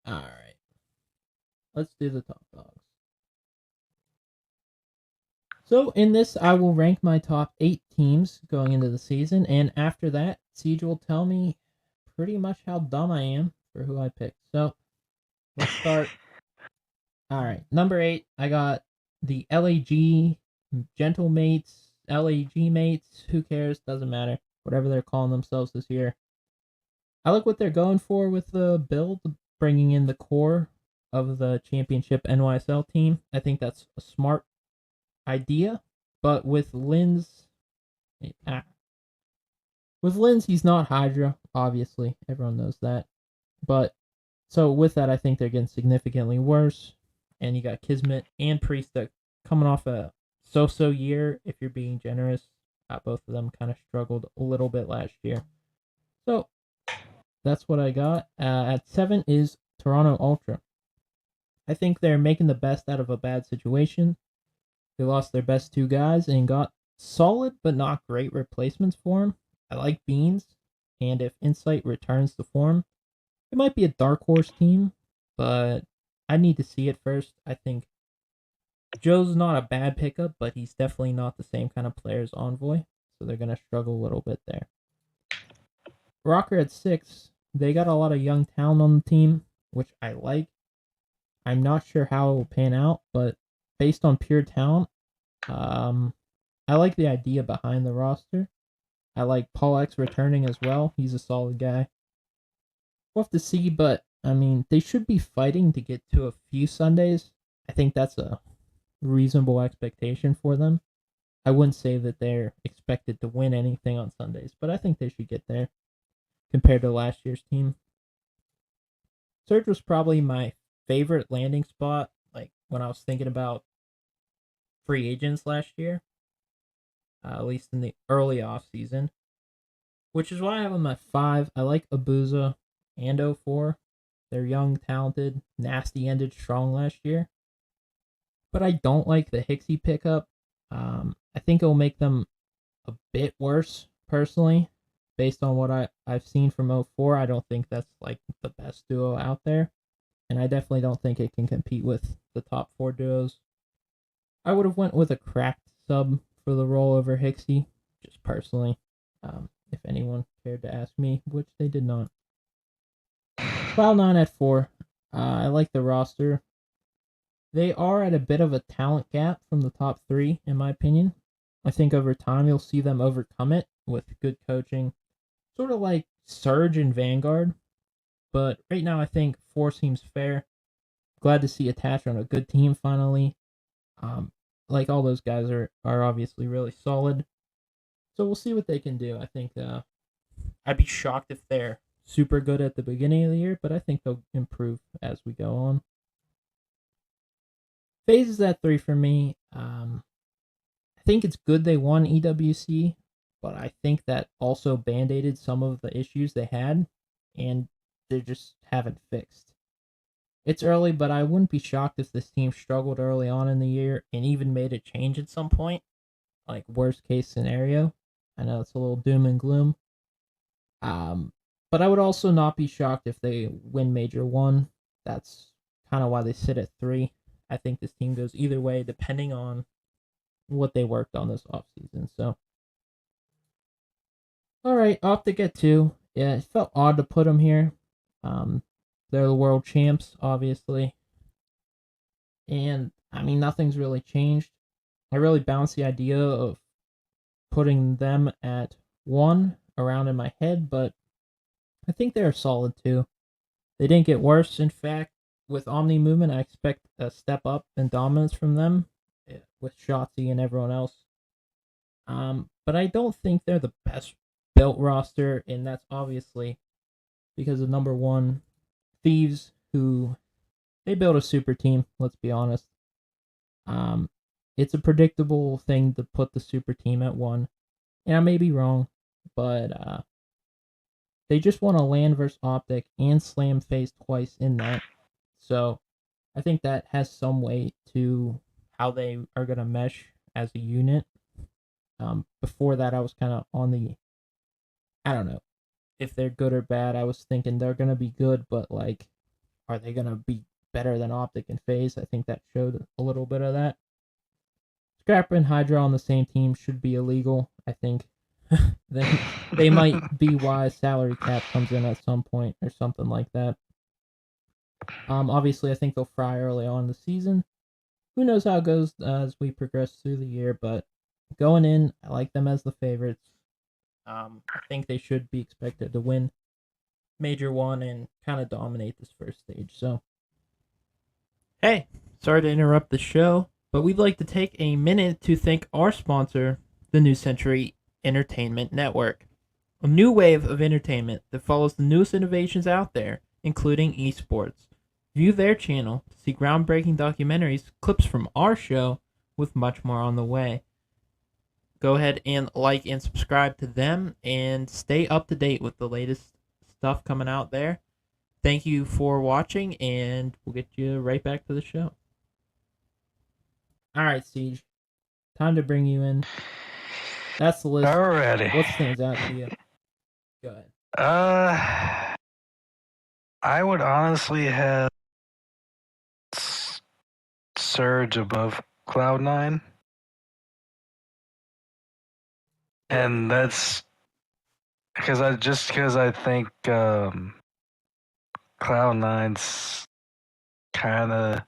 All right. Let's do the top dogs. So in this, I will rank my top 8 teams going into the season, and after that, Siege will tell me pretty much how dumb I am for who I picked. So let's start. All right, number 8, I got the LAG Gentle Mates, LAG Mates. Who cares? Doesn't matter. Whatever they're calling themselves this year. I like what they're going for with the build, bringing in the core of the championship NYSL team. I think that's a smart idea, but ah, with Linz, he's not Hydra. Obviously, everyone knows that. But so with that, I think they're getting significantly worse. And you got Kismet and Priest that coming off a so-so year. If you're being generous, both of them kind of struggled a little bit last year. So that's what I got. At 7 is Toronto Ultra. I think they're making the best out of a bad situation. They lost their best 2 guys and got solid but not great replacements for him. I like Beans, and if Insight returns to form, it might be a dark horse team, but I need to see it first. I think Joe's not a bad pickup, but he's definitely not the same kind of player as Envoy, so they're going to struggle a little bit there. Rocker at 6, they got a lot of young talent on the team, which I like. I'm not sure how it will pan out, but based on pure talent, I like the idea behind the roster. I like Paul X returning as well. He's a solid guy. We'll have to see, but I mean, they should be fighting to get to a few Sundays. I think that's a reasonable expectation for them. I wouldn't say that they're expected to win anything on Sundays, but I think they should get there compared to last year's team. Surge was probably my favorite landing spot, like when I was thinking about free agents last year, at least in the early off season, which is why I have them at 5. I like Abuza and 04. They're young, talented, nasty ended strong last year. But I don't like the Hixie pickup. I think it'll make them a bit worse, personally. Based on what I've seen from 04, I don't think that's like the best duo out there. And I definitely don't think it can compete with the top 4 duos. I would have went with a cracked sub for the role over Hixie, just personally. If anyone cared to ask me, which they did not. Cloud9 at 4. I like the roster. They are at a bit of a talent gap from the top 3, in my opinion. I think over time you'll see them overcome it with good coaching, sort of like Surge and Vanguard. But right now, I think 4 seems fair. Glad to see Attach on a good team finally. Like all those guys are obviously really solid. So we'll see what they can do. I think I'd be shocked if they're super good at the beginning of the year, but I think they'll improve as we go on. FaZe is at 3 for me. I think it's good they won EWC, but I think that also band-aided some of the issues they had, and they just haven't fixed. It's early, but I wouldn't be shocked if this team struggled early on in the year and even made a change at some point, like worst case scenario. I know it's a little doom and gloom. But I would also not be shocked if they win Major 1. That's kind of why they sit at 3. I think this team goes either way depending on what they worked on this offseason. So, all right, off to get 2. Yeah, it felt odd to put them here. They're the world champs, obviously. And, I mean, nothing's really changed. I really bounced the idea of putting them at 1 around in my head, but I think they're solid too. They didn't get worse. In fact, with Omni Movement, I expect a step up in dominance from them with Shotzi and everyone else. But I don't think they're the best built roster, and that's obviously because of number 1, Thieves, who they built a super team. Let's be honest. It's a predictable thing to put the super team at 1, and I may be wrong, but they just won a LAN versus Optic and Slam FaZe twice in that. So I think that has some weight to how they are going to mesh as a unit. Before that, I was kind of on the, I don't know if they're good or bad. I was thinking they're going to be good, but like, are they gonna be better than Optic and FaZe? I think that showed a little bit of that. Scrapper and Hydra on the same team should be illegal. I think they might be why salary cap comes in at some point or something like that. Obviously, I think they'll fry early on in the season. Who knows how it goes as we progress through the year, but going in, I like them as the favorites. I think they should be expected to win Major 1 and kind of dominate this first stage. So, hey, sorry to interrupt the show, but we'd like to take a minute to thank our sponsor, the New Century Entertainment Network, a new wave of entertainment that follows the newest innovations out there, including esports. View their channel to see groundbreaking documentaries, clips from our show, with much more on the way. Go ahead and like and subscribe to them and stay up to date with the latest stuff coming out there. Thank you for watching, and we'll get you right back to the show. All right, Siege. Time to bring you in. That's the list. Alrighty. What stands out to you? Go ahead. I would honestly have Surge above Cloud9. And that's because I think Cloud9's kind of,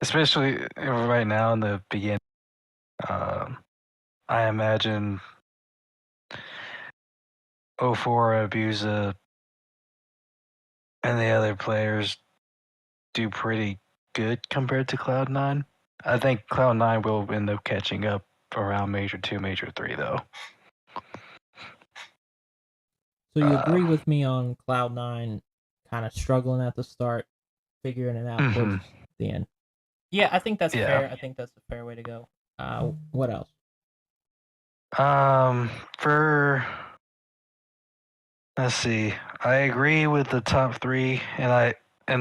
especially right now in the beginning, I imagine 04, Abusa, and the other players do pretty good compared to Cloud9. I think Cloud9 will end up catching up around Major 2, Major 3, though. So you agree with me on Cloud9 kind of struggling at the start, figuring it out towards the end? Yeah, I think that's fair. I think that's a fair way to go. What else? Let's see. I agree with the top three, and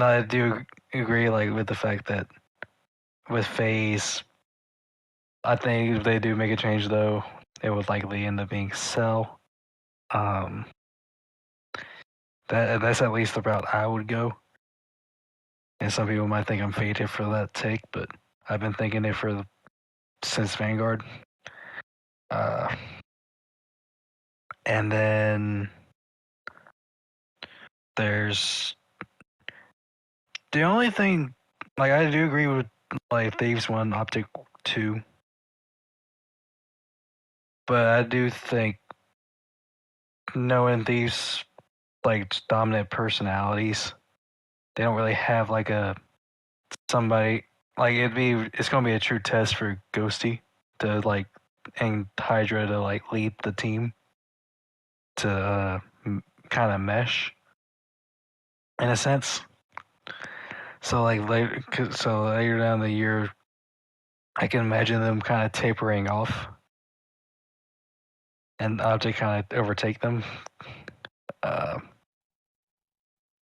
I do agree with the fact that with FaZe, I think if they do make a change though, it would likely end up being Cell. That's at least the route I would go. And some people might think I'm faded for that take, but I've been thinking it since Vanguard. And then there's the only thing, I do agree with Thieves 1, Optic 2. But I do think knowing Thieves dominant personalities, they don't really have somebody it's gonna be a true test for Ghosty to and Hydra to lead the team to kind of mesh in a sense. So later down the year, I can imagine them kind of tapering off and Optic kind of overtake them.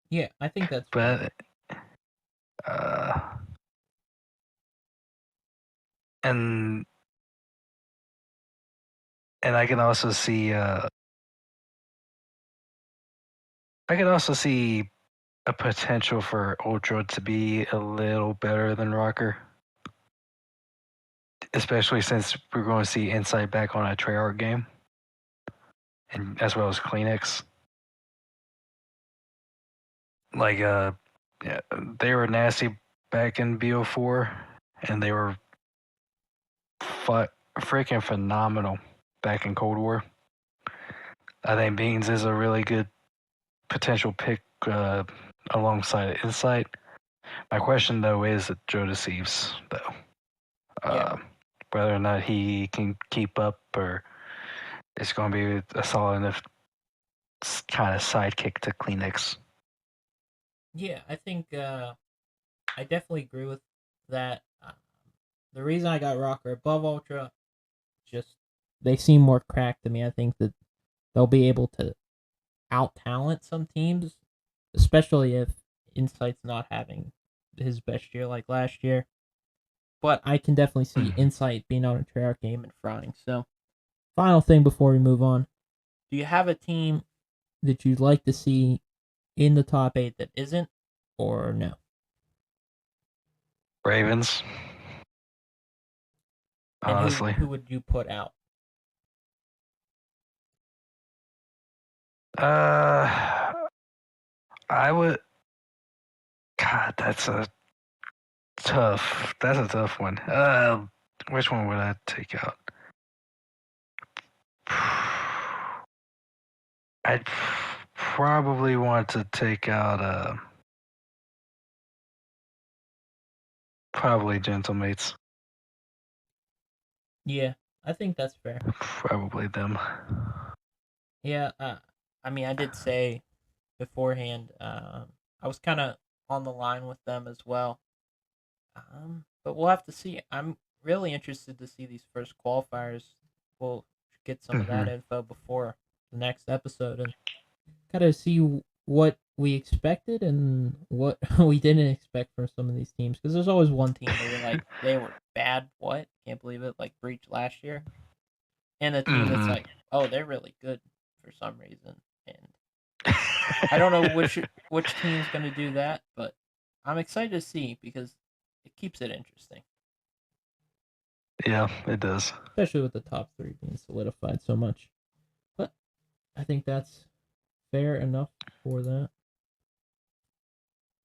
Yeah, I think that's fair. And I can also see a potential for Ultra to be a little better than Rocker, especially since we're going to see Insight back on a Treyarch game, and as well as Kleenex. Yeah, they were nasty back in BO4, and they were freaking phenomenal back in Cold War. I think Beans is a really good potential pick alongside Insight. My question though is Joe Deceives though. Whether or not he can keep up, or it's going to be a solid enough kind of sidekick to Kleenex. Yeah, I think I definitely agree with that. The reason I got Rocker above Ultra, just they seem more cracked to me. I think that they'll be able to out-talent some teams, especially if Insight's not having his best year like last year. But I can definitely see Insight being on a Treyarch game and frying. So, final thing before we move on. Do you have a team that you'd like to see in the top 8 that isn't or no? Ravens. And Honestly. who would you put out? I would. God, that's a tough. That's a tough one. Which one would I take out? I'd probably want to take out probably Gentlemates. Yeah, I think that's fair. Probably them. Yeah, I mean, I did say beforehand, I was kind of on the line with them as well. But we'll have to see. I'm really interested to see these first qualifiers. We'll get some of that info before the next episode and kind of see what we expected and what we didn't expect from some of these teams. Because there's always one team where you're like, they were bad. What? Can't believe it. Like Breach last year. And a team that's like, oh, they're really good for some reason. And I don't know which team's going to do that, but I'm excited to see because it keeps it interesting. Yeah, it does. Especially with the top three being solidified so much. But I think that's fair enough for that.